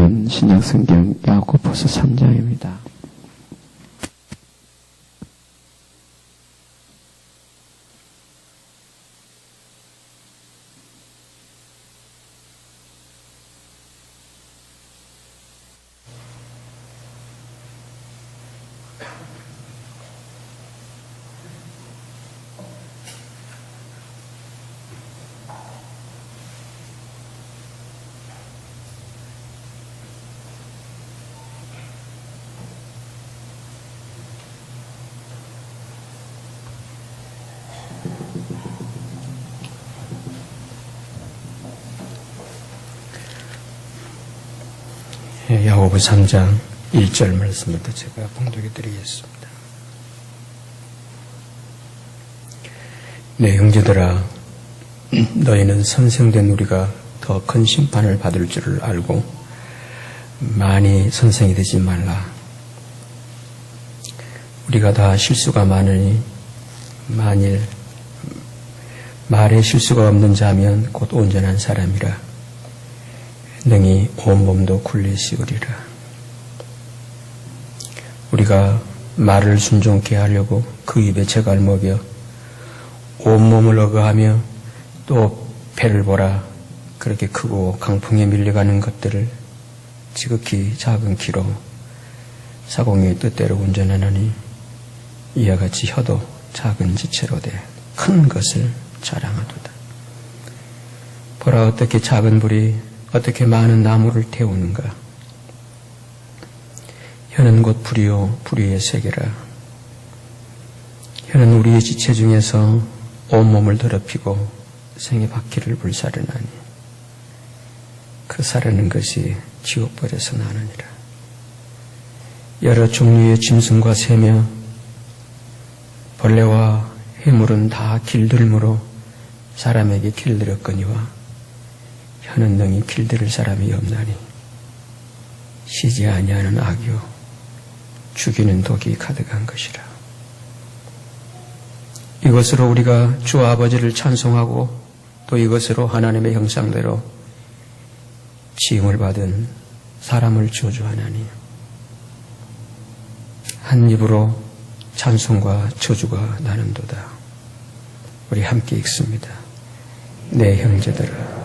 읽은 신약성경 야고보서 3장입니다. 야고보 3장 1절 말씀부터 제가 봉독해 드리겠습니다. 내 형제들아, 너희는 선생된 우리가 더 큰 심판을 받을 줄을 알고 많이 선생이 되지 말라. 우리가 다 실수가 많으니 만일 말에 실수가 없는 자면 곧 온전한 사람이라. 능히 온몸도 굴리시으리라. 우리가 말을 순종케 하려고 그 입에 재갈 먹여 온몸을 어거하며 또 배를 보라. 그렇게 크고 강풍에 밀려가는 것들을 지극히 작은 키로 사공의 뜻대로 운전하느니 이와 같이 혀도 작은 지체로 돼 큰 것을 자랑하도다. 보라, 어떻게 작은 불이 어떻게 많은 나무를 태우는가. 혀는 곧 불이요 불의의 세계라. 혀는 우리의 지체 중에서 온몸을 더럽히고 생의 바퀴를 불사르나니 그 사르는 것이 지옥불에서 나느니라. 여러 종류의 짐승과 새며 벌레와 해물은 다 길들므로 사람에게 길들였거니와 혀는 능히 길들일 사람이 없나니 쉬지 아니하는 악이요 죽이는 독이 가득한 것이라. 이것으로 우리가 주 아버지를 찬송하고 또 이것으로 하나님의 형상대로 지음을 받은 사람을 저주하나니 한 입으로 찬송과 저주가 나는도다. 우리 함께 읽습니다. 내 형제들아,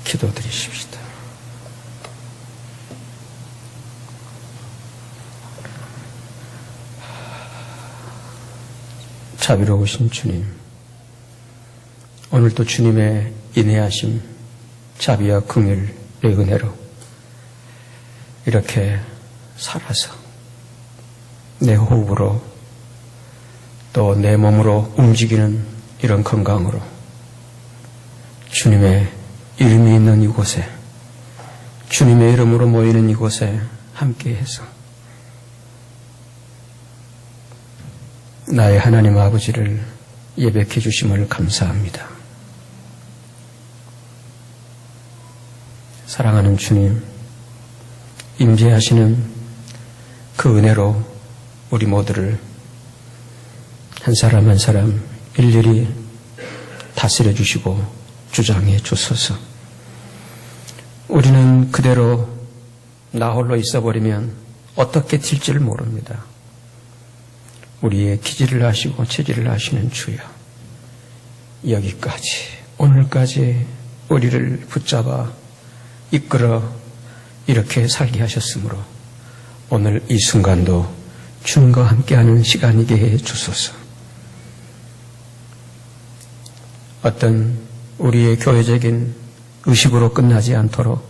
기도드리십시다. 자비로우신 주님, 오늘도 주님의 인내하심, 자비와 긍휼의 은혜로 이렇게 살아서 내 호흡으로 또 내 몸으로 움직이는 이런 건강으로 주님의 이름이 있는 이곳에, 주님의 이름으로 모이는 이곳에 함께해서 나의 하나님 아버지를 예배해 주심을 감사합니다. 사랑하는 주님, 임재하시는 그 은혜로 우리 모두를 한 사람 한 사람 일일이 다스려 주시고 주장해 주소서. 우리는 그대로 나 홀로 있어버리면 어떻게 될지를 모릅니다. 우리의 기질을 아시고 체질을 아시는 주여, 여기까지 오늘까지 우리를 붙잡아 이끌어 이렇게 살게 하셨으므로 오늘 이 순간도 주님과 함께하는 시간이게 해 주소서. 어떤 우리의 교회적인 의식으로 끝나지 않도록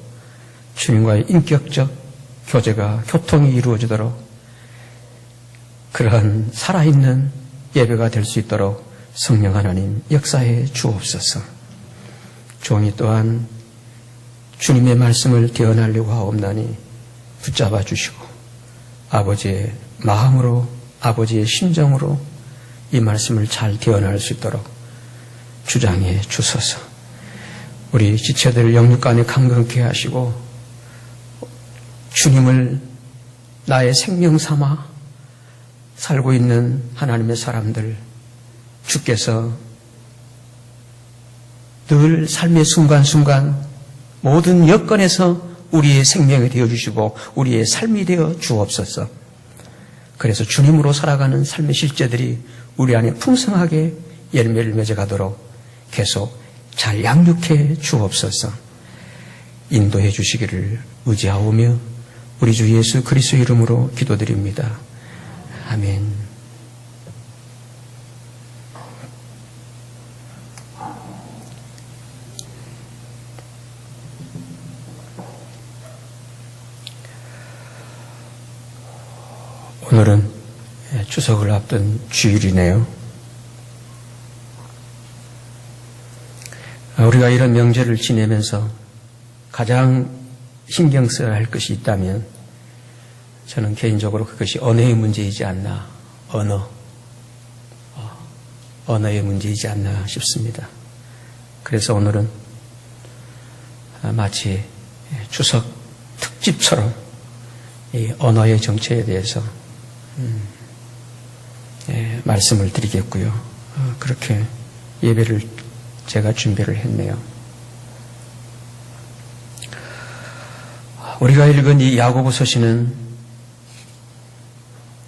주님과의 인격적 교제가, 교통이 이루어지도록 그러한 살아있는 예배가 될 수 있도록 성령 하나님 역사해 주옵소서. 종이 또한 주님의 말씀을 대언하려고 하옵나니 붙잡아 주시고 아버지의 마음으로, 아버지의 심정으로 이 말씀을 잘 대언할 수 있도록 주장해 주소서. 우리 지체들 영육간에 강건케 하시고 주님을 나의 생명 삼아 살고 있는 하나님의 사람들, 주께서 늘 삶의 순간순간 모든 여건에서 우리의 생명이 되어주시고 우리의 삶이 되어 주옵소서. 그래서 주님으로 살아가는 삶의 실제들이 우리 안에 풍성하게 열매를 맺어가도록 계속 잘 양육해 주옵소서. 인도해 주시기를 의지하오며 우리 주 예수 그리스도 이름으로 기도드립니다. 아멘. 오늘은 추석을 앞둔 주일이네요. 우리가 이런 명절을 지내면서 가장 신경 써야 할 것이 있다면 저는 개인적으로 그것이 언어의 문제이지 않나, 언어의 문제이지 않나 싶습니다. 그래서 오늘은 마치 추석 특집처럼 이 언어의 정체에 대해서 말씀을 드리겠고요. 그렇게 예배를 제가 준비를 했네요. 우리가 읽은 이 야고보서시는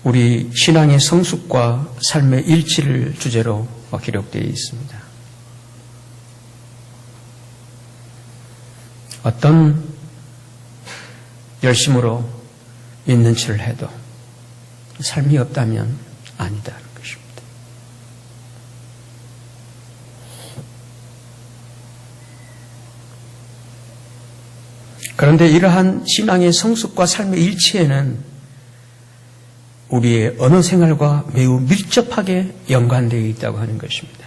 우리 신앙의 성숙과 삶의 일치를 주제로 기록되어 있습니다. 어떤 열심으로 믿는 척을 해도 삶이 없다면 아니다는 것입니다. 그런데 이러한 신앙의 성숙과 삶의 일치에는 우리의 언어 생활과 매우 밀접하게 연관되어 있다고 하는 것입니다.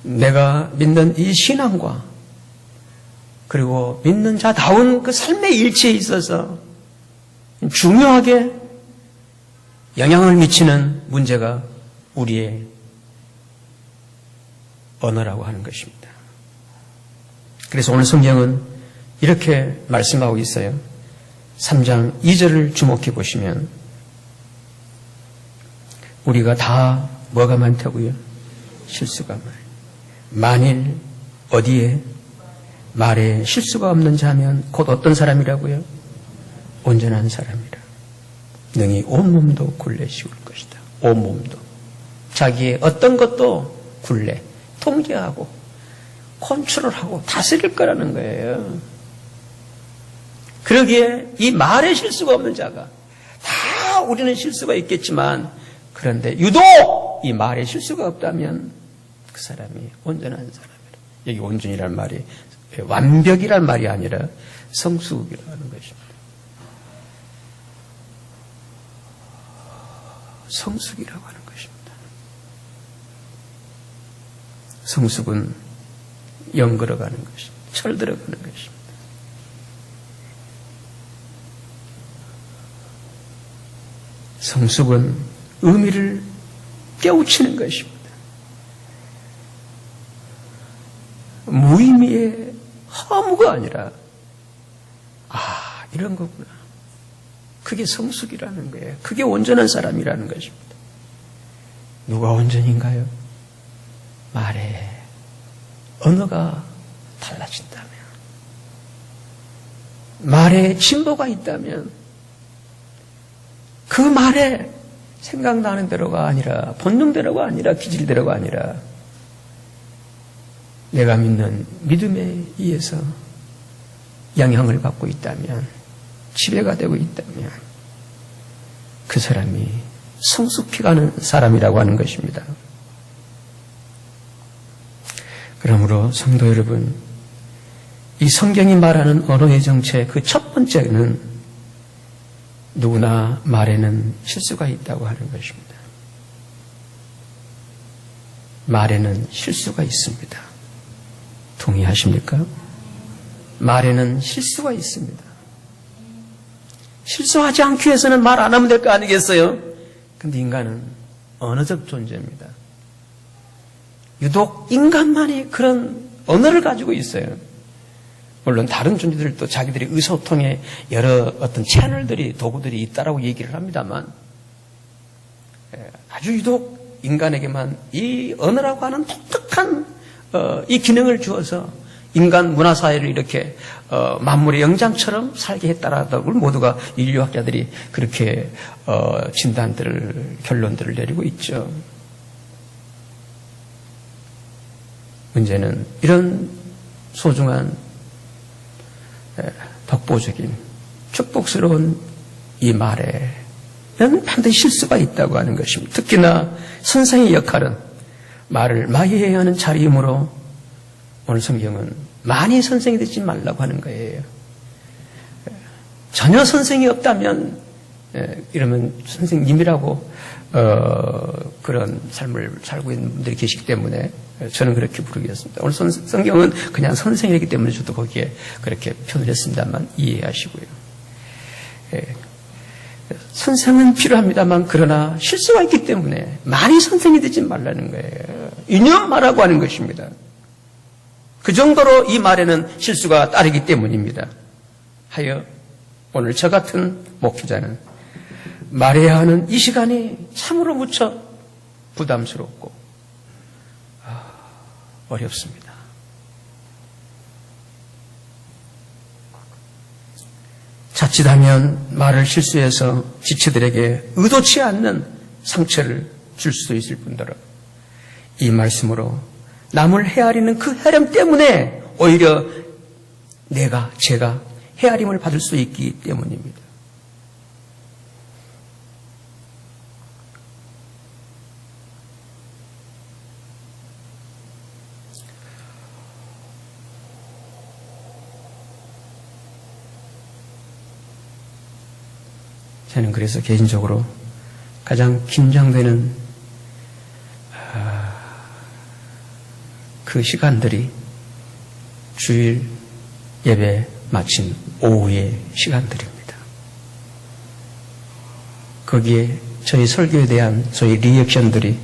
내가 믿는 이 신앙과 그리고 믿는 자다운 그 삶의 일치에 있어서 중요하게 영향을 미치는 문제가 우리의 언어라고 하는 것입니다. 그래서 오늘 성경은 이렇게 말씀하고 있어요. 3장 2절을 주목해 보시면 우리가 다 뭐가 많다고요? 실수가 많아요. 만일 어디에 말에 실수가 없는 자면 곧 어떤 사람이라고요? 온전한 사람이라. 능히 온몸도 굴레 씌울 것이다. 온몸도. 자기의 어떤 것도 굴레, 통제하고 컨트롤하고 다스릴 거라는 거예요. 그러기에 이 말에 실수가 없는 자가 다 우리는 실수가 있겠지만 그런데 유독 이 말에 실수가 없다면 그 사람이 온전한 사람이라. 여기 온전이란 말이 완벽이란 말이 아니라 성숙이라고 하는 것입니다. 성숙이라고 하는 것입니다. 성숙은 영 들어가는 것입니다. 철 들어가는 것입니다. 성숙은 의미를 깨우치는 것입니다. 무의미의 허무가 아니라 이런 거구나. 그게 성숙이라는 거예요. 그게 온전한 사람이라는 것입니다. 누가 온전인가요? 말에 언어가 달라진다면, 말에 진보가 있다면 그 말에 생각나는 대로가 아니라 본능대로가 아니라 기질대로가 아니라 내가 믿는 믿음에 의해서 영향을 받고 있다면, 지배가 되고 있다면 그 사람이 성숙해가는 사람이라고 하는 것입니다. 그러므로 성도 여러분, 이 성경이 말하는 언어의 정체 그 첫 번째는 누구나 말에는 실수가 있다고 하는 것입니다. 말에는 실수가 있습니다. 동의하십니까? 말에는 실수가 있습니다. 실수하지 않기 위해서는 말 안 하면 될 거 아니겠어요? 근데 인간은 언어적 존재입니다. 유독 인간만이 그런 언어를 가지고 있어요. 물론 다른 존재들도 자기들의 의소통에 여러 어떤 채널들이, 도구들이 있다라고 얘기를 합니다만 아주 유독 인간에게만 이 언어라고 하는 독특한 독특한 이 기능을 주어서 인간 문화사회를 이렇게 만물의 영장처럼 살게 했다라고 모두가 인류학자들이 그렇게 결론들을 내리고 있죠. 문제는 이런 소중한 독보적인 축복스러운 이 말에는 반드시 실수가 있다고 하는 것입니다. 특히나 선생의 역할은 말을 마이해야 하는 자리이므로 오늘 성경은 많이 선생이 되지 말라고 하는 거예요. 전혀 선생이 없다면 이러면 선생님이라고 그런 삶을 살고 있는 분들이 계시기 때문에 저는 그렇게 부르겠습니다. 오늘 성경은 그냥 선생이기 때문에 저도 거기에 그렇게 표현을 했습니다만 이해하시고요. 선생은 필요합니다만 그러나 실수가 있기 때문에 많이 선생이 되지 말라는 거예요. 이념마라고 하는 것입니다. 그 정도로 이 말에는 실수가 따르기 때문입니다. 하여 오늘 저 같은 목회자는 말해야 하는 이 시간이 참으로 무척 부담스럽고 어렵습니다. 자칫하면 말을 실수해서 지체들에게 의도치 않는 상처를 줄 수도 있을 뿐더러 이 말씀으로 남을 헤아리는 그 헤아림 때문에 오히려 제가 헤아림을 받을 수 있기 때문입니다. 저는 그래서 개인적으로 가장 긴장되는 그 시간들이 주일 예배 마친 오후의 시간들입니다. 거기에 저희 설교에 대한 저희 리액션들이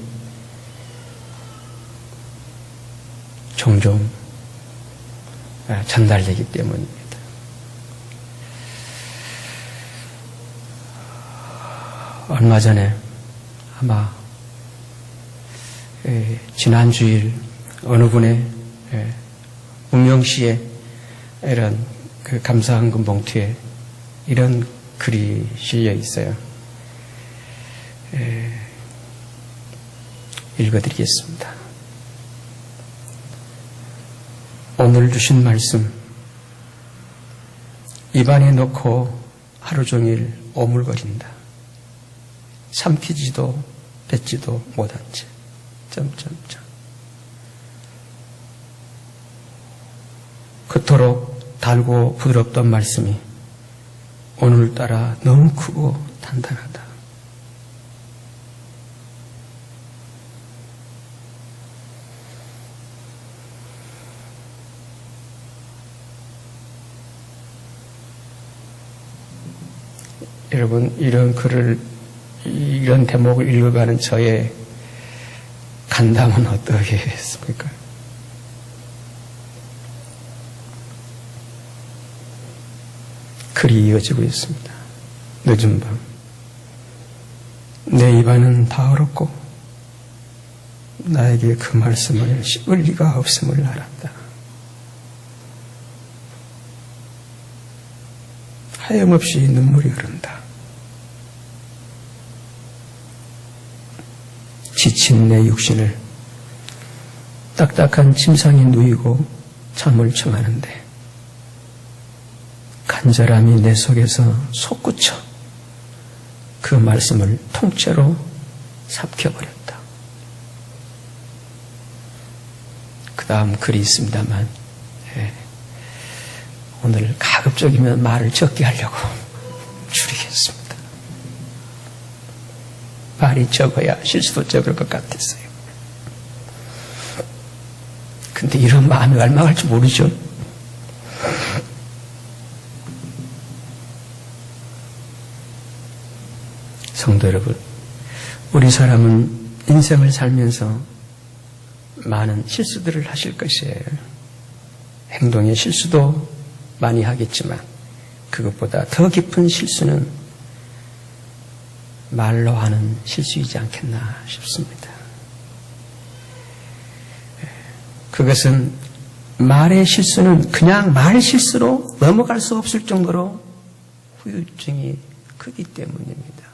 종종 전달되기 때문입니다. 얼마 전에 아마 지난 주일 어느 분의 운명시에 이런 그 감사헌금 봉투에 이런 글이 실려 있어요. 읽어드리겠습니다. 오늘 주신 말씀 입안에 넣고 하루 종일 오물거린다. 삼키지도 뱉지도 못한 채. 그토록 달고 부드럽던 말씀이 오늘따라 너무 크고 단단하다. 여러분, 이런 대목을 읽어가는 저의 간담은 어떻게 했습니까? 글이 이어지고 있습니다. 늦은 밤 내 입안은 다 얼었고 나에게 그 말씀을 씹을 리가 없음을 알았다. 하염없이 눈물이 흐른다. 지친 내 육신을 딱딱한 침상에 누이고 잠을 청하는데 간절함이 내 속에서 솟구쳐 그 말씀을 통째로 삭혀버렸다. 그 다음 글이 있습니다만 오늘 가급적이면 말을 적게 하려고 줄이겠습니다. 말이 적어야 실수도 적을 것 같았어요. 근데 이런 마음이 얼마 갈지 모르죠. 성도 여러분, 우리 사람은 인생을 살면서 많은 실수들을 하실 것이에요. 행동의 실수도 많이 하겠지만 그것보다 더 깊은 실수는 말로 하는 실수이지 않겠나 싶습니다. 그것은 말의 실수는 그냥 말 실수로 넘어갈 수 없을 정도로 후유증이 크기 때문입니다.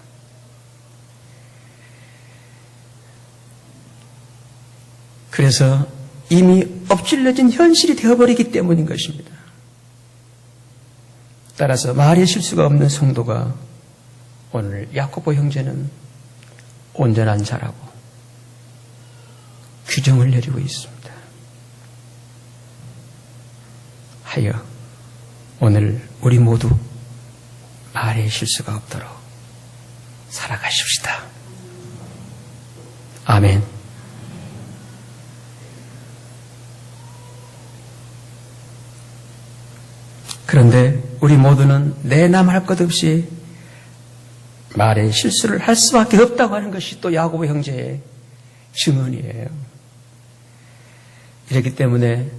그래서 이미 엎질러진 현실이 되어버리기 때문인 것입니다. 따라서 말의 실수가 없는 성도가 오늘 야고보 형제는 온전한 자라고 규정을 내리고 있습니다. 하여 오늘 우리 모두 말의 실수가 없도록 살아가십시다. 아멘. 그런데 우리 모두는 내남할 것 없이 말의 실수를 할 수밖에 없다고 하는 것이 또 야고보 형제의 증언이에요. 이렇기 때문에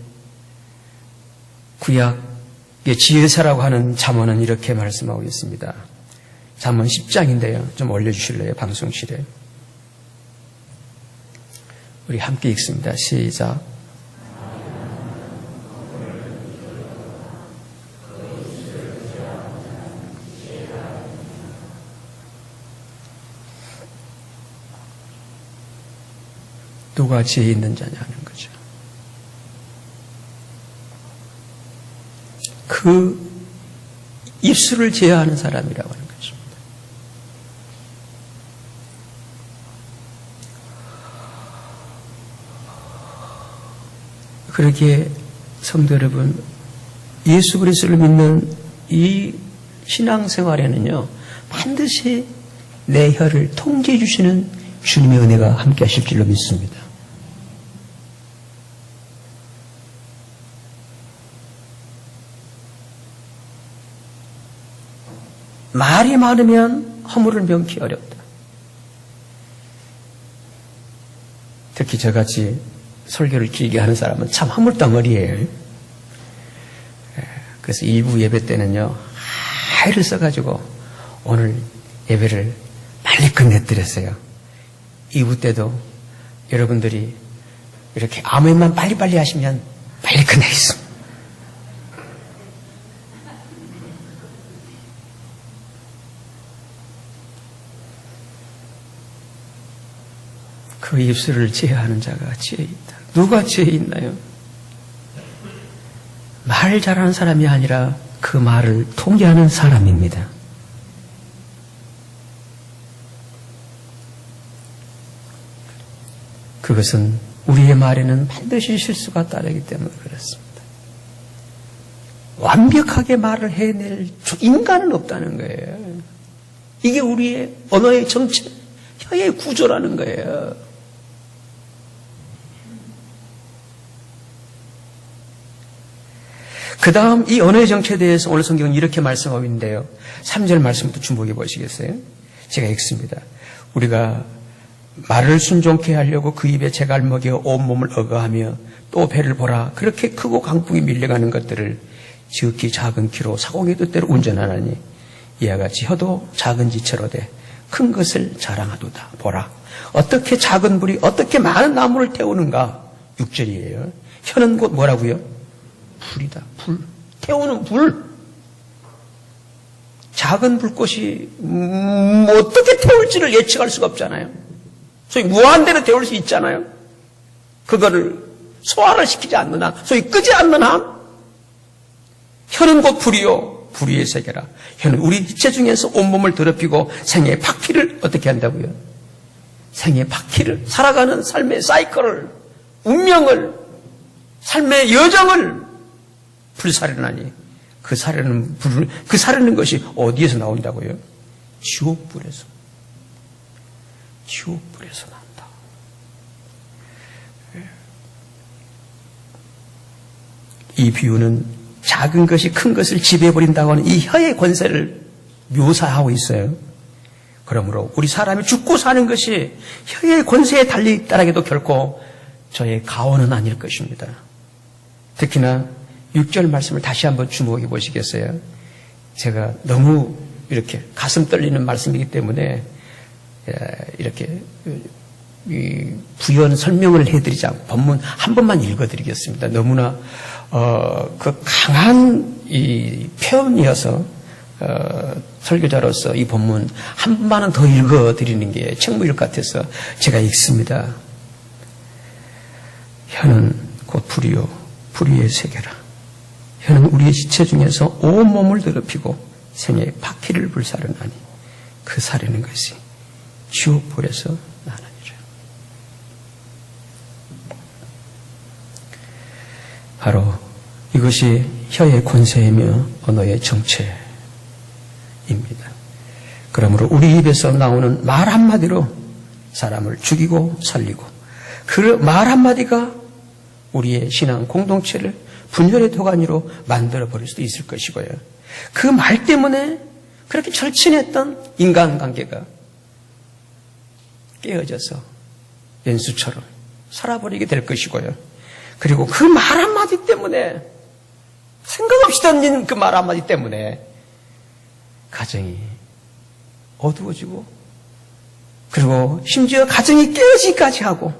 구약의 지혜사라고 하는 잠언은 이렇게 말씀하고 있습니다. 잠언 10장인데요. 좀 올려주실래요? 방송실에. 우리 함께 읽습니다. 시작. 누가 지혜 있는 자냐 하는 거죠. 그 입술을 제어하는 사람이라고 하는 것입니다. 그렇게 성도 여러분, 예수 그리스도를 믿는 이 신앙생활에는요, 반드시 내 혀를 통제해 주시는 주님의 은혜가 함께 하실 줄로 믿습니다. 말이 많으면 허물을 명키 어렵다. 특히 저같이 설교를 길게 하는 사람은 참 허물덩어리예요. 그래서 2부 예배 때는요, 하이를 써가지고 오늘 예배를 빨리 끝내드렸어요. 2부 때도 여러분들이 이렇게 아멘만 빨리빨리 하시면 빨리 끝내겠습니다. 그 입술을 제어하는 자가 지혜 있다. 누가 지혜 있나요? 말 잘하는 사람이 아니라 그 말을 통제하는 사람입니다. 그것은 우리의 말에는 반드시 실수가 따르기 때문에 그렇습니다. 완벽하게 말을 해낼 인간은 없다는 거예요. 이게 우리의 언어의 정체, 혀의 구조라는 거예요. 그 다음 이 언어의 정체에 대해서 오늘 성경은 이렇게 말씀하고 있는데요. 3절 말씀부터 주목해 보시겠어요? 제가 읽습니다. 우리가 말을 순종케 하려고 그 입에 재갈 먹여 온몸을 어거하며 또 배를 보라. 그렇게 크고 강풍이 밀려가는 것들을 지극히 작은 키로 사공의 뜻대로 운전하나니 이와 같이 혀도 작은 지체로 돼 큰 것을 자랑하도다. 보라. 어떻게 작은 불이 어떻게 많은 나무를 태우는가. 6절이에요. 혀는 곧 뭐라고요? 불이다. 불. 태우는 불. 작은 불꽃이 어떻게 태울지를 예측할 수가 없잖아요. 소위 무한대로 태울 수 있잖아요. 그거를 소화를 시키지 않는 한, 소위 끄지 않는 한, 혀는 곧 불이요. 불의의 세계라. 혀는 우리 지체 중에서 온몸을 더럽히고 생의 바퀴를 어떻게 한다고요? 생의 바퀴를, 살아가는 삶의 사이클을, 운명을, 삶의 여정을 불사르나니 그 사르는 것이 어디에서 나온다고요? 지옥불에서. 지옥불에서 나온다. 이 비유는 작은 것이 큰 것을 지배해버린다고 하는 이 혀의 권세를 묘사하고 있어요. 그러므로 우리 사람이 죽고 사는 것이 혀의 권세에 달려있다라고 해도 결코 저의 가오는 아닐 것입니다. 특히나 6절 말씀을 다시 한번 주목해 보시겠어요? 제가 너무 이렇게 가슴 떨리는 말씀이기 때문에 이렇게 부연 설명을 해드리지 않고 본문 한 번만 읽어드리겠습니다. 너무나 그 강한 이 표현이어서 설교자로서 이 본문 한 번만은 더 읽어드리는 게 책무일 것 같아서 제가 읽습니다. 혀는 곧 불이요 불의의 세계라. 혀는 우리의 지체 중에서 온 몸을 더럽히고 생에 바퀴를 불사르나니 그 사르는 것이 지옥불에서 나느니라. 바로 이것이 혀의 권세이며 언어의 정체입니다. 그러므로 우리 입에서 나오는 말 한마디로 사람을 죽이고 살리고 그 말 한마디가 우리의 신앙 공동체를 분열의 도가니로 만들어버릴 수도 있을 것이고요. 그 말 때문에 그렇게 절친했던 인간관계가 깨어져서 연수처럼 살아버리게 될 것이고요. 그리고 그 말 한마디 때문에 생각 없이 던진 그 말 한마디 때문에 가정이 어두워지고 그리고 심지어 가정이 깨어지기까지 하고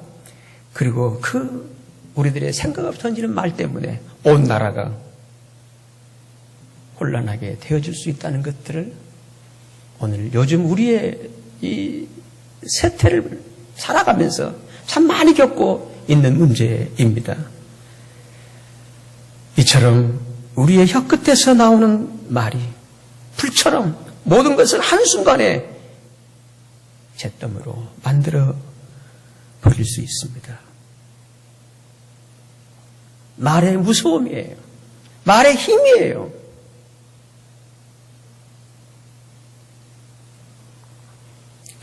그리고 그 우리들의 생각 없이 던지는 말 때문에 온 나라가 혼란하게 되어질 수 있다는 것들을 오늘 요즘 우리의 이 세태를 살아가면서 참 많이 겪고 있는 문제입니다. 이처럼 우리의 혀 끝에서 나오는 말이 불처럼 모든 것을 한순간에 잿더미로 만들어 버릴 수 있습니다. 말의 무서움이에요. 말의 힘이에요.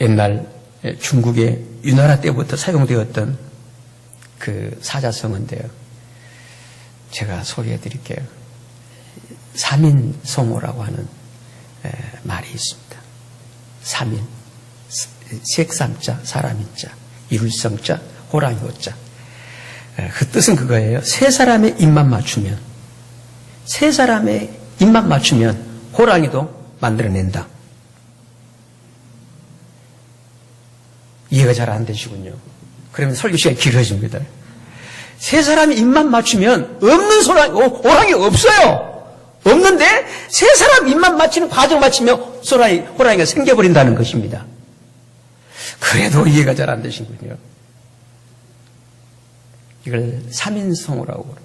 옛날 중국의 유나라 때부터 사용되었던 그 사자성어인데요. 제가 소개해 드릴게요. 사민성어라고 하는 말이 있습니다. 사민, 색삼자, 사람인자, 이룰성자, 호랑이호자. 그 뜻은 그거예요. 세 사람의 입만 맞추면 호랑이도 만들어낸다. 이해가 잘 안 되시군요. 그러면 설교 시간이 길어집니다. 세 사람이 입만 맞추면 없는 호랑이 없어요. 없는데 세 사람 입만 맞추는 과정 맞추면 호랑이가 생겨버린다는 것입니다. 그래도 이해가 잘 안 되시군요. 이걸 삼인성어라고 부릅니다.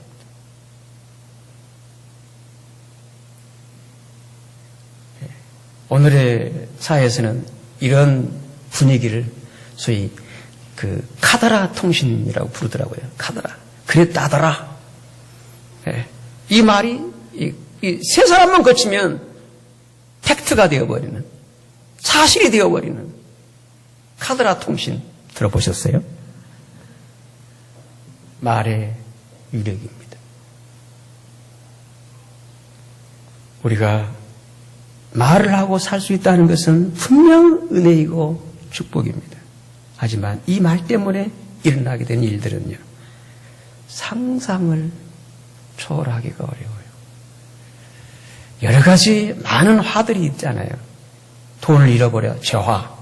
오늘의 사회에서는 이런 분위기를 소위 그 카더라 통신이라고 부르더라고요. 카더라. 그래 따더라. 이 말이 세 사람만 거치면 팩트가 되어버리는, 사실이 되어버리는 카더라 통신 들어보셨어요? 말의 위력입니다. 우리가 말을 하고 살 수 있다는 것은 분명 은혜이고 축복입니다. 하지만 이 말 때문에 일어나게 된 일들은요, 상상을 초월하기가 어려워요. 여러 가지 많은 화들이 있잖아요. 돈을 잃어버려, 재화.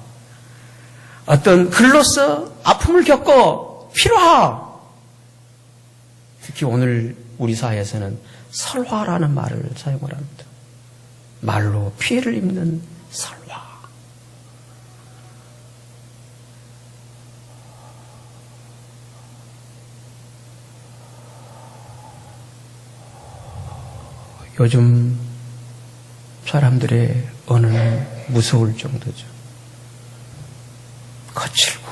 어떤 글로서 아픔을 겪어, 필요하. 특히 오늘 우리 사회에서는 설화라는 말을 사용을 합니다. 말로 피해를 입는 설화. 요즘 사람들의 언어는 무서울 정도죠. 거칠고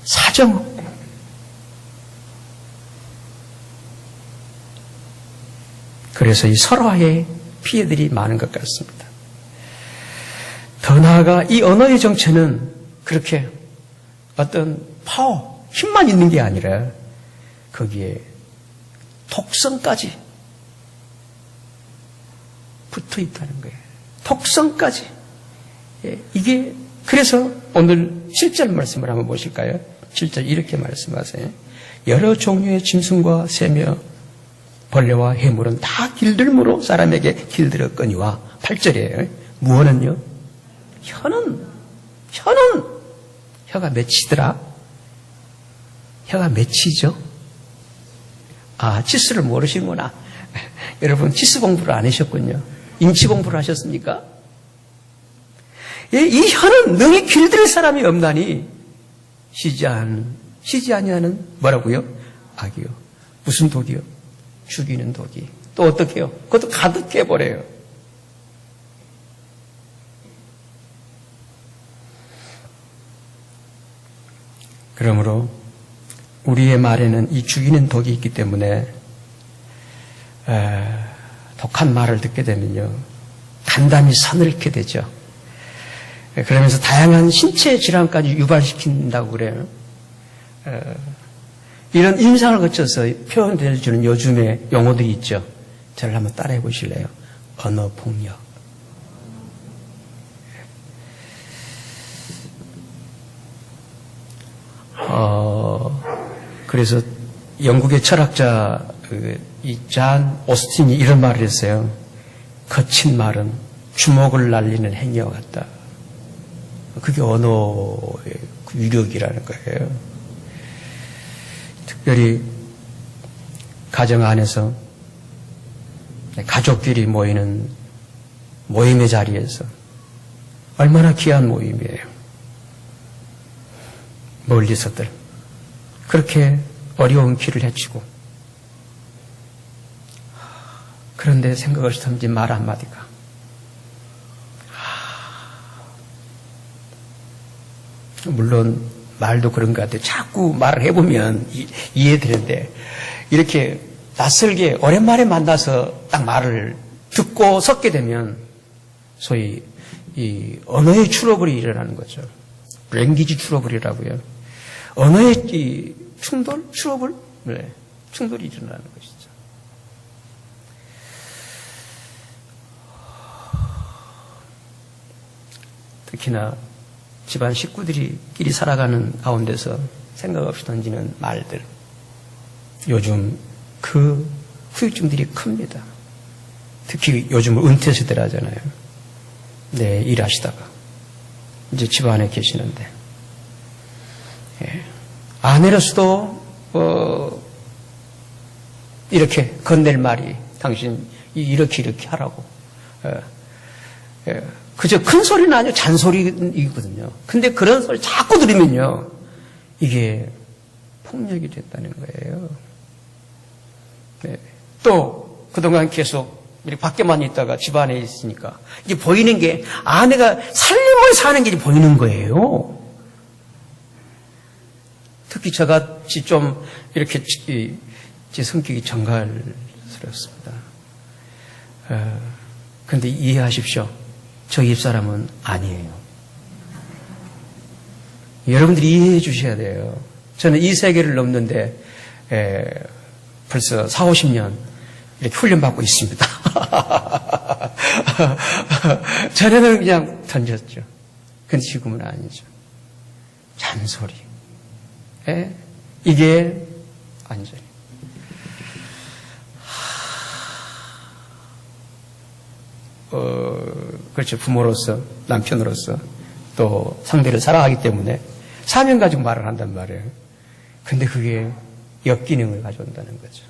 사정없고 그래서 이 설화의 피해들이 많은 것 같습니다. 더 나아가 이 언어의 정체는 그렇게 어떤 파워, 힘만 있는 게 아니라 거기에 독성까지 붙어 있다는 거예요. 독성까지. 이게 그래서 오늘 7절 말씀을 한번 보실까요? 7절 이렇게 말씀하세요. 여러 종류의 짐승과 새며 벌레와 해물은 다 길들므로 사람에게 길들었거니와 8절이에요. 무엇은요? 혀는 혀가 맺히더라? 혀가 맺히죠? 아, 치수를 모르시는구나. 여러분, 치수 공부를 안 하셨군요. 인치 공부를 하셨습니까? 이 혀는 능히 길들일 사람이 없나니 쉬지 아니하는 뭐라고요? 악이요. 무슨 독이요? 죽이는 독이. 또 어떻게 해요? 그것도 가득해버려요. 그러므로 우리의 말에는 이 죽이는 독이 있기 때문에 독한 말을 듣게 되면요, 간담이 서늘게 되죠. 그러면서 다양한 신체 질환까지 유발시킨다고 그래요. 이런 임상을 거쳐서 표현되어주는 요즘의 용어들이 있죠. 저를 한번 따라해 보실래요? 언어폭력. 그래서 영국의 철학자 이 잔 오스틴이 이런 말을 했어요. 거친 말은 주먹을 날리는 행위와 같다. 그게 언어의 위력이라는 거예요. 특별히 가정 안에서 가족끼리 모이는 모임의 자리에서 얼마나 귀한 모임이에요. 멀리서들 그렇게 어려운 길을 헤치고, 그런데 생각 없이 던진 말 한마디가 물론 말도 그런 것 같아요. 자꾸 말을 해보면 이해되는데, 이렇게 낯설게 오랜만에 만나서 딱 말을 듣고 섞게 되면 소위 이 언어의 트러블이 일어나는 거죠. 랭귀지 트러블이라고요. 언어의 이 충돌? 트러블? 네, 충돌이 일어나는 것이죠. 특히나 집안 식구들끼리 살아가는 가운데서 생각 없이 던지는 말들, 요즘 그 후유증들이 큽니다. 특히 요즘은 은퇴 세대라 하잖아요. 네, 일하시다가 이제 집안에 계시는데, 아내로서도 이렇게 건넬 말이 당신 이렇게 하라고, 그저 큰 소리는 아니고 잔소리이거든요. 근데 그런 소리 자꾸 들으면요, 이게 폭력이 됐다는 거예요. 네. 또 그동안 계속 이렇게 밖에만 있다가 집안에 있으니까 이게 보이는 게 아내가 살림을 사는 게 보이는 거예요. 특히 저같이 좀 이렇게 제 성격이 정갈스럽습니다. 그런데 이해하십시오. 저 입사람은 아니에요. 여러분들이 이해해 주셔야 돼요. 저는 이 세계를 넘는데 벌써 4, 50년 이렇게 훈련받고 있습니다. 전에는 그냥 던졌죠. 근데 지금은 아니죠. 잔소리. 이게 완전히. 그렇죠. 부모로서, 남편으로서, 또 상대를 사랑하기 때문에 사명 가지고 말을 한단 말이에요. 근데 그게 역기능을 가져온다는 거죠.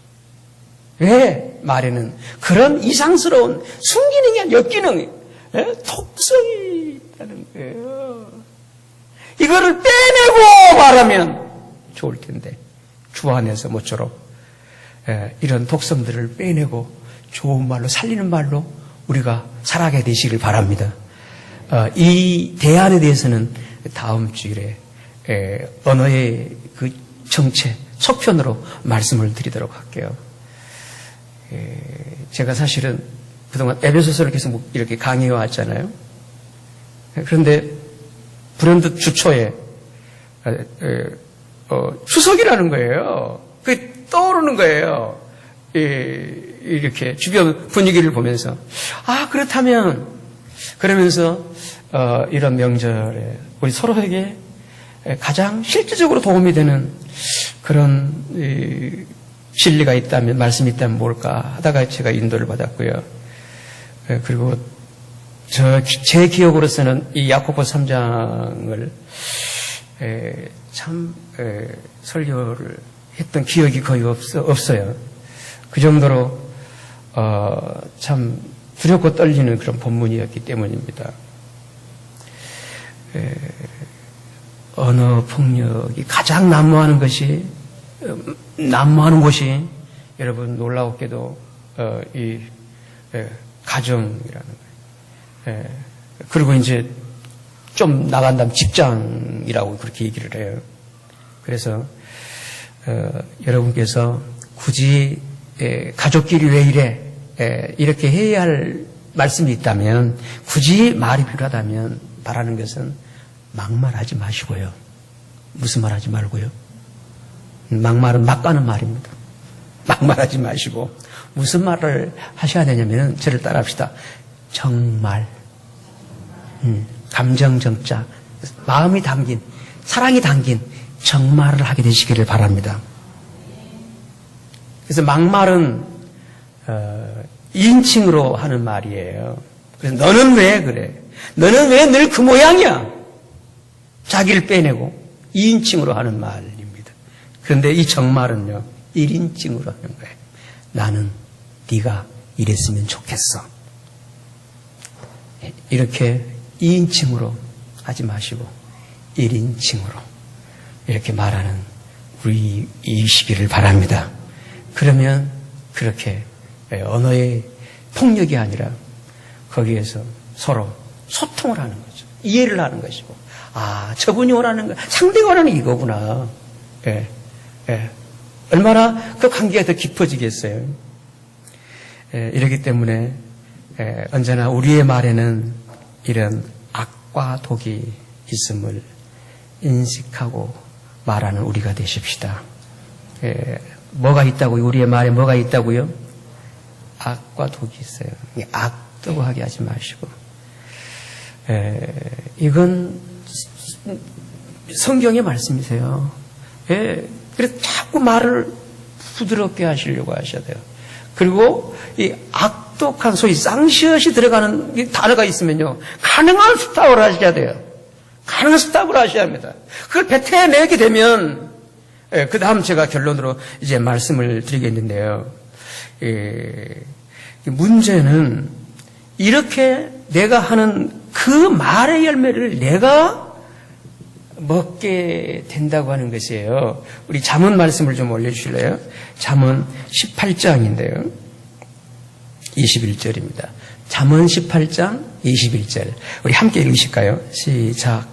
왜 말에는 그런 이상스러운 순기능이 아니라 역기능이, 독성이 있다는 거예요. 이거를 빼내고 말하면 좋을 텐데, 주 안에서 모처럼 이런 독성들을 빼내고 좋은 말로, 살리는 말로 우리가 살아가게 되시길 바랍니다. 이 대안에 대해서는 다음 주일에 언어의 그 정체, 속편으로 말씀을 드리도록 할게요. 제가 사실은 그동안 에베소서를 계속 이렇게 강의해 왔잖아요. 그런데 불현듯 주초에 추석이라는 거예요. 그게 떠오르는 거예요. 이렇게 주변 분위기를 보면서, 그렇다면, 그러면서 이런 명절에 우리 서로에게 가장 실질적으로 도움이 되는 그런 진리가 있다면, 말씀이 있다면 뭘까 하다가 제가 인도를 받았고요. 그리고 제 기억으로서는 이 야고보 3장을 참 설교를 했던 기억이 거의 없어요. 그 정도로 참 두렵고 떨리는 그런 본문이었기 때문입니다. 언어 폭력이 가장 난무하는 곳이 여러분 놀라웠게도 이 가정이라는 거예요. 그리고 이제 좀 나간다면 직장이라고 그렇게 얘기를 해요. 그래서 여러분께서 굳이 가족끼리 왜 이래 이렇게 해야 할 말씀이 있다면 굳이 말이 필요하다면 바라는 것은 막말하지 마시고요. 무슨 말 하지 말고요. 막말은 막 가는 말입니다. 막말하지 마시고 무슨 말을 하셔야 되냐면 저를 따라합시다. 정말 감정정자 마음이 담긴 사랑이 담긴 정말을 하게 되시기를 바랍니다. 그래서 막말은 2인칭으로 하는 말이에요. 그래서 너는 왜 그래? 너는 왜 늘 그 모양이야? 자기를 빼내고 2인칭으로 하는 말입니다. 그런데 이 정말은요 1인칭으로 하는 거예요. 나는 네가 이랬으면 좋겠어. 이렇게 2인칭으로 하지 마시고 1인칭으로 이렇게 말하는 우리이시기를 바랍니다. 그러면 그렇게 언어의 폭력이 아니라 거기에서 서로 소통을 하는 거죠. 이해를 하는 것이고 저분이 원하는 거 상대가 원하는 이거구나. 얼마나 그 관계가 더 깊어지겠어요. 이렇기 때문에 언제나 우리의 말에는 이런 악과 독이 있음을 인식하고 말하는 우리가 되십시다. 뭐가 있다고요? 우리의 말에 뭐가 있다고요? 악과 독이 있어요. 악도고 하게 하지 마시고 이건 성경의 말씀이세요. 그래서 자꾸 말을 부드럽게 하시려고 하셔야 돼요. 그리고 이 악독한 소위 쌍시옷이 들어가는 이 단어가 있으면요 가능한 스탑을 하셔야 돼요. 가능한 스탑을 하셔야 합니다. 그걸 뱉어내게 되면 그 다음 제가 결론으로 이제 말씀을 드리겠는데요. 문제는 이렇게 내가 하는 그 말의 열매를 내가 먹게 된다고 하는 것이에요. 우리 잠언 말씀을 좀 올려주실래요? 잠언 18장인데요. 21절입니다. 잠언 18장 21절. 우리 함께 읽으실까요? 시작.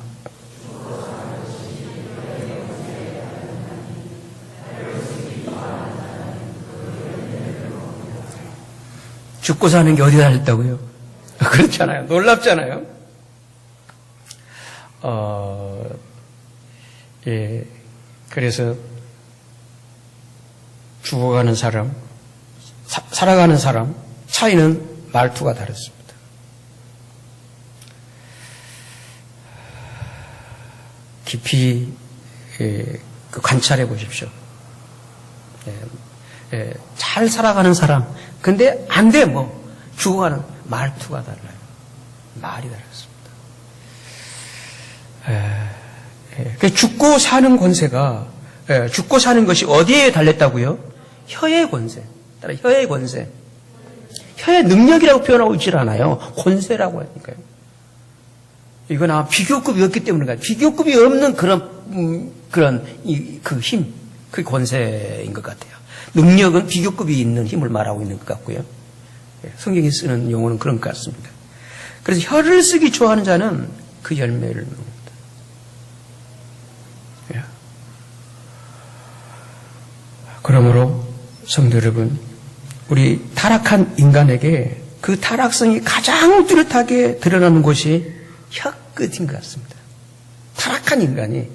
죽고 사는 게 어디다 했다고요? 그렇잖아요. 놀랍잖아요. 그래서 죽어가는 사람, 살아가는 사람 차이는 말투가 다릅니다. 깊이 관찰해 보십시오. 잘 살아가는 사람, 근데 안 돼, 죽어가는 말투가 달라요. 말이 다릅니다. 죽고 사는 권세가, 죽고 사는 것이 어디에 달렸다고요? 혀의 권세. 따라 혀의 권세. 혀의 능력이라고 표현하고 있질 않아요. 권세라고 하니까요. 이건 아마 비교급이 없기 때문인가요? 비교급이 없는 그 힘, 그 권세인 것 같아요. 능력은 비교급이 있는 힘을 말하고 있는 것 같고요. 성경이 쓰는 용어는 그런 것 같습니다. 그래서 혀를 쓰기 좋아하는 자는 그 열매를 먹는다. 그러므로 성도 여러분, 우리 타락한 인간에게 그 타락성이 가장 뚜렷하게 드러나는 곳이 혀끝인 것 같습니다. 타락한 인간이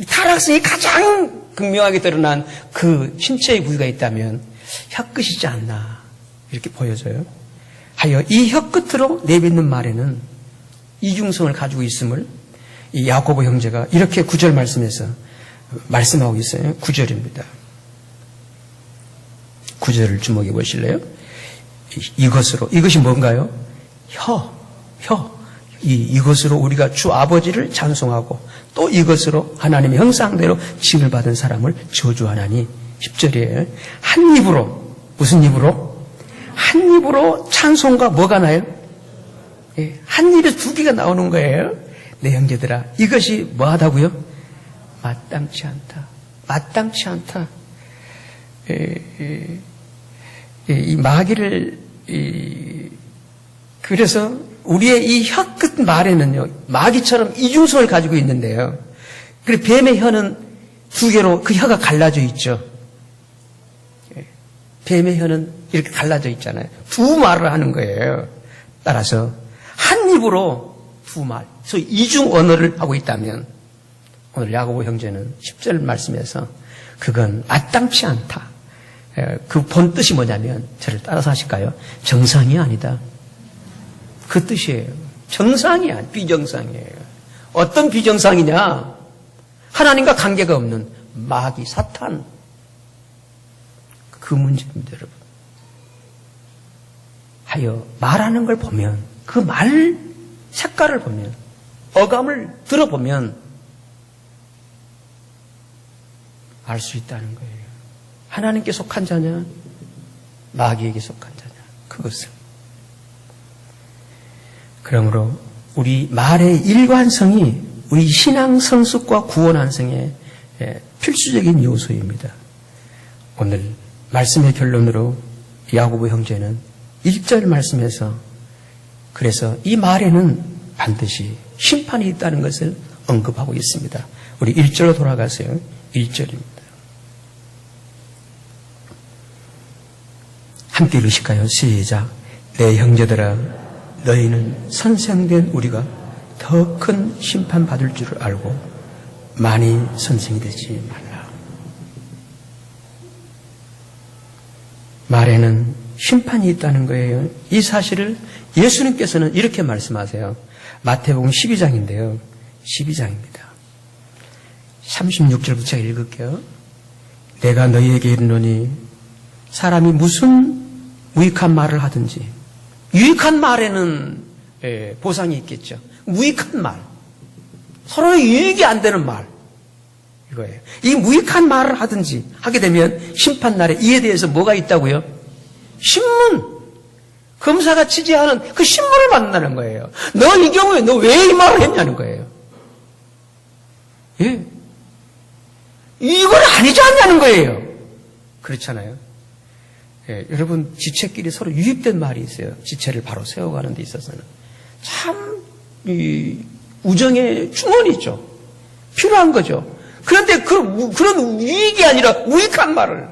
타락성이 가장 극명하게 드러난 그 신체의 부위가 있다면 혀끝이지 않나 이렇게 보여져요. 하여 이 혀끝으로 내뱉는 말에는 이중성을 가지고 있음을 이 야고보 형제가 이렇게 9절 말씀에서 말씀하고 있어요. 9절입니다. 9절을 주목해 보실래요? 이것이 뭔가요? 이것으로 우리가 주 아버지를 찬송하고 또 이것으로 하나님의 형상대로 징을 받은 사람을 저주하나니 10절이에요. 한 입으로, 무슨 입으로? 한 입으로 찬송과 뭐가 나요? 예, 한 입에 두 개가 나오는 거예요. 내 형제들아, 이것이 뭐하다고요? 마땅치 않다. 마땅치 않다. 이 마귀를 그래서 우리의 이 혀 끝 말에는요, 마귀처럼 이중성을 가지고 있는데요. 그리고 뱀의 혀는 두 개로 그 혀가 갈라져 있죠. 뱀의 혀는 이렇게 갈라져 있잖아요. 두 말을 하는 거예요. 따라서 한 입으로 두 말, 소위 이중 언어를 하고 있다면 오늘 야고보 형제는 10절 말씀에서 그건 마땅치 않다. 그 본 뜻이 뭐냐면 저를 따라서 하실까요? 정상이 아니다. 그 뜻이에요. 정상이 아니야. 비정상이에요. 어떤 비정상이냐? 하나님과 관계가 없는 마귀, 사탄. 그 문제입니다, 여러분. 하여 말하는 걸 보면 그 말 색깔을 보면 어감을 들어보면 알 수 있다는 거예요. 하나님께 속한 자냐, 마귀에게 속한 자냐, 그것을. 그러므로 우리 말의 일관성이 우리 신앙 성숙과 구원 완성의 필수적인 요소입니다. 오늘 말씀의 결론으로 야고보 형제는 1절 말씀에서 그래서 이 말에는 반드시 심판이 있다는 것을 언급하고 있습니다. 우리 1절로 돌아가세요. 1절입니다. 함께 읽으실까요? 시작. 내 형제들아, 너희는 선생된 우리가 더 큰 심판 받을 줄을 알고 많이 선생이 되지 말라. 말에는 심판이 있다는 거예요. 이 사실을 예수님께서는 이렇게 말씀하세요. 마태복음 12장인데요. 12장입니다. 36절부터 제가 읽을게요. 내가 너희에게 이르노니 사람이 무슨 무익한 말을 하든지, 유익한 말에는 보상이 있겠죠. 무익한 말, 서로 유익이 안 되는 말, 이거예요. 이 무익한 말을 하든지 하게 되면 심판날에 이에 대해서 뭐가 있다고요? 신문, 검사가 취재하는 그 신문을 만나는 거예요. 너 이 경우에 너 왜 이 말을 했냐는 거예요. 예, 이건 아니지 않냐는 거예요. 그렇잖아요. 예, 여러분 지체끼리 서로 유익된 말이 있어요. 지체를 바로 세워가는 데 있어서는 참 우정의 충원이죠. 필요한 거죠. 그런데 그런 유익이 아니라 무익한 말을,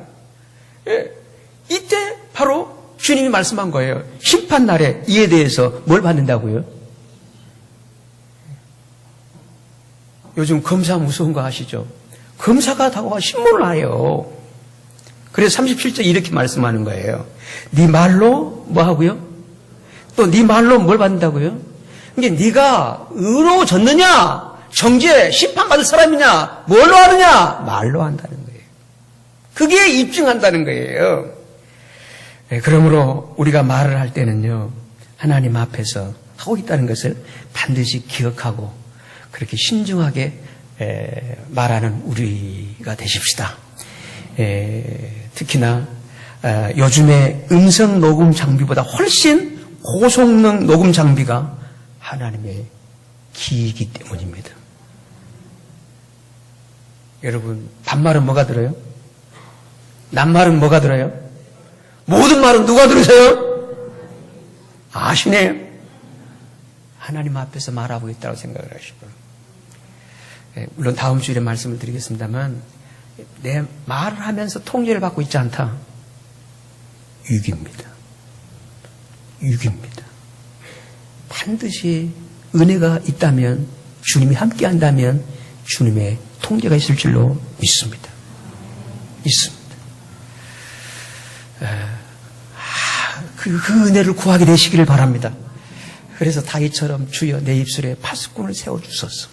예, 이때 바로 주님이 말씀한 거예요. 심판날에 이에 대해서 뭘 받는다고요? 요즘 검사 무서운 거 아시죠? 검사가 다가와 신문을 해요. 그래서 37절 이렇게 말씀하는 거예요. 네 말로 뭐 하고요? 또 네 말로 뭘 받는다고요? 이게 네가 의로워졌느냐, 정죄, 심판받을 사람이냐, 뭘로 하느냐? 말로 한다는 거예요. 그게 입증한다는 거예요. 네, 그러므로 우리가 말을 할 때는요, 하나님 앞에서 하고 있다는 것을 반드시 기억하고 그렇게 신중하게 말하는 우리가 되십시다. 특히나 요즘의 음성 녹음 장비보다 훨씬 고성능 녹음 장비가 하나님의 기이기 때문입니다. 여러분, 반말은 뭐가 들어요? 낱말은 뭐가 들어요? 모든 말은 누가 들으세요? 아시네요. 하나님 앞에서 말하고 있다고 생각을 하시고, 물론 다음 주일에 말씀을 드리겠습니다만, 내 말을 하면서 통제를 받고 있지 않다. 유익입니다. 유익입니다. 반드시 은혜가 있다면, 주님이 함께 한다면 주님의 통제가 있을 줄로 믿습니다. 있습니다. 그 은혜를 구하게 되시기를 바랍니다. 그래서 다윗처럼 주여 내 입술에 파수꾼을 세워주소서.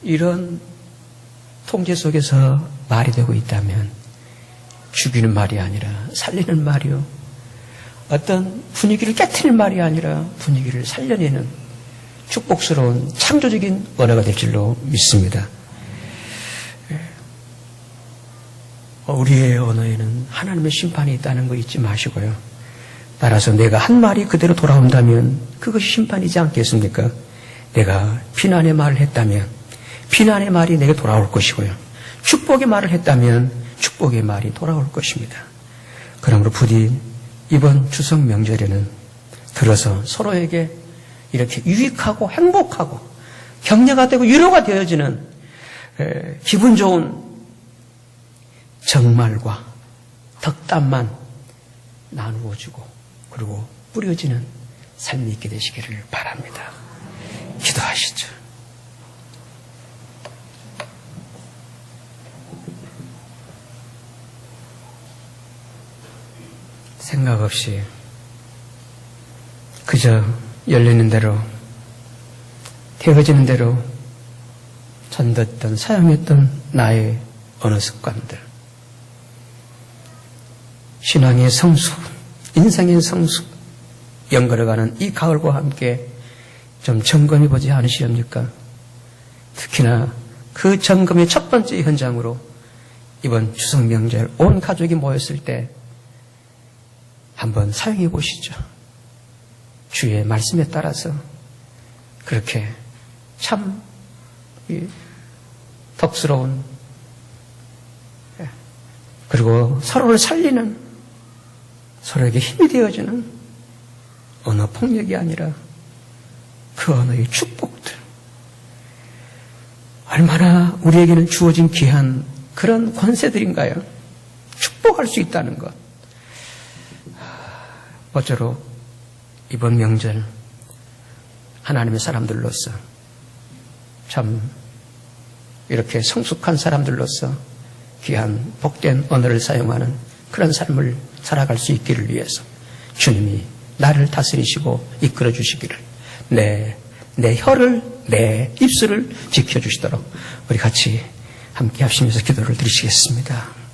이런 통제 속에서 말이 되고 있다면 죽이는 말이 아니라 살리는 말이요, 어떤 분위기를 깨트릴 말이 아니라 분위기를 살려내는 축복스러운 창조적인 언어가 될 줄로 믿습니다. 우리의 언어에는 하나님의 심판이 있다는 거 잊지 마시고요. 따라서 내가 한 말이 그대로 돌아온다면 그것이 심판이지 않겠습니까? 내가 비난의 말을 했다면 비난의 말이 내게 돌아올 것이고요. 축복의 말을 했다면 축복의 말이 돌아올 것입니다. 그러므로 부디 이번 추석 명절에는 들어서 서로에게 이렇게 유익하고 행복하고 격려가 되고 위로가 되어지는 기분 좋은 정말과 덕담만 나누어주고 그리고 뿌려지는 삶이 있게 되시기를 바랍니다. 기도하시죠. 생각 없이 그저 열리는 대로 태워지는 대로 전뒀던 사용했던 나의 어느 습관들, 신앙의 성숙, 인생의 성숙 연결해가는 이 가을과 함께 좀 점검해보지 않으시렵니까? 특히나 그 점검의 첫 번째 현장으로 이번 추석 명절 온 가족이 모였을 때 한번 사용해 보시죠. 주의 말씀에 따라서 그렇게 참 덕스러운 그리고 서로를 살리는 서로에게 힘이 되어주는 언어 폭력이 아니라 그 언어의 축복들 얼마나 우리에게는 주어진 귀한 그런 권세들인가요? 축복할 수 있다는 것. 어쩌로 이번 명절 하나님의 사람들로서 참 이렇게 성숙한 사람들로서 귀한 복된 언어를 사용하는 그런 삶을 살아갈 수 있기를 위해서 주님이 나를 다스리시고 이끌어 주시기를 내 혀를 내 입술을 지켜주시도록 우리 같이 함께 합심해서 기도를 드리시겠습니다.